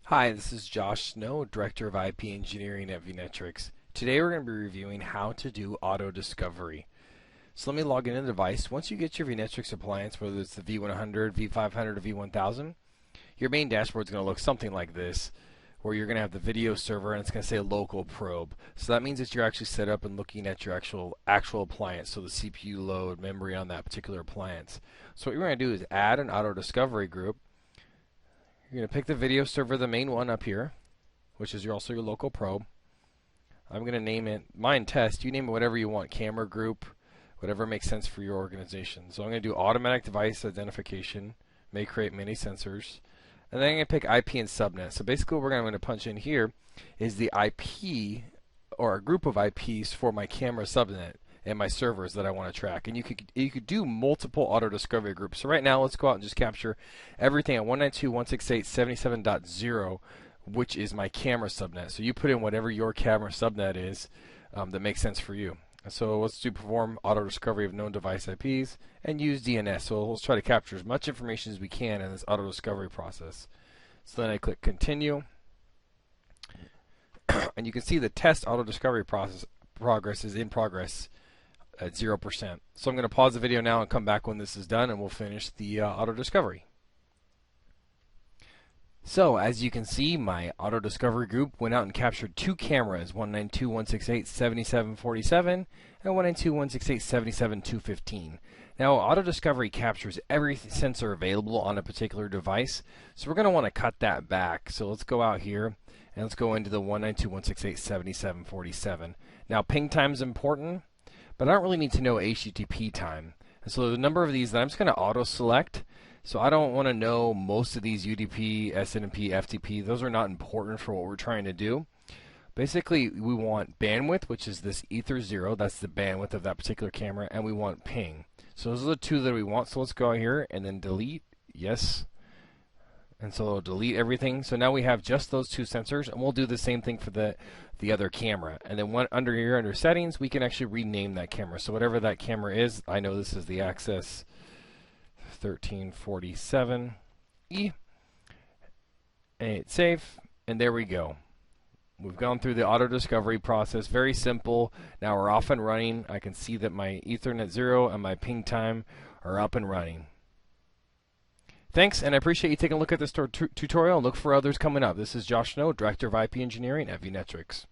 Hi, this is Josh Snow, Director of IP Engineering at Vunetrix. Today we're going to be reviewing how to do auto discovery. So let me log into the device. Once you get your Vunetrix appliance, whether it's the V100, V500, or V1000, your main dashboard is going to look something like this, where you're going to have the video server and it's going to say local probe. So that means that you're actually set up and looking at your actual appliance, so the CPU load, memory on that particular appliance. So what you're going to do is add an auto discovery group. You're going to pick the video server, the main one up here, which is also your local probe. I'm going to name it mine test. You name it whatever you want, camera group, whatever makes sense for your organization. So I'm going to do automatic device identification, may create many sensors, and then I'm going to pick IP and subnet. So basically what I'm going to punch in here is the IP or a group of IPs for my camera subnet and my servers that I want to track. And you could do multiple auto discovery groups. So right now let's go out and just capture everything at 192.168.77.0, which is my camera subnet. So you put in whatever your camera subnet is that makes sense for you. So let's do perform auto discovery of known device IPs and use DNS. So let's try to capture as much information as we can in this auto discovery process. So then I click continue, and you can see the test auto discovery progress is in progress at 0%. So I'm going to pause the video now and come back when this is done, and we'll finish the auto discovery. So as you can see, my auto discovery group went out and captured two cameras, 192.168.77.47 and 192.168.77.215. Now auto discovery captures every sensor available on a particular device, so we're going to want to cut that back. So let's go out here and let's go into the 192.168.77.47. Now ping time is important, but I don't really need to know HTTP time. And so the number of these that I'm just going to auto select. So I don't want to know most of these UDP, SNMP, FTP. Those are not important for what we're trying to do. Basically, we want bandwidth, which is this ether 0. That's the bandwidth of that particular camera. And we want ping. So those are the two that we want. So let's go out here and then delete. Yes. And so it'll delete everything. So now we have just those two sensors, and we'll do the same thing for the other camera. And then under here, under settings, we can actually rename that camera. So whatever that camera is, I know this is the Access 1347E, and hit save, and there we go. We've gone through the auto discovery process. Very simple. Now we're off and running. I can see that my Ethernet 0 and my ping time are up and running. Thanks, and I appreciate you taking a look at this tutorial and look for others coming up. This is Josh Snow, Director of IP Engineering at Vunetrix.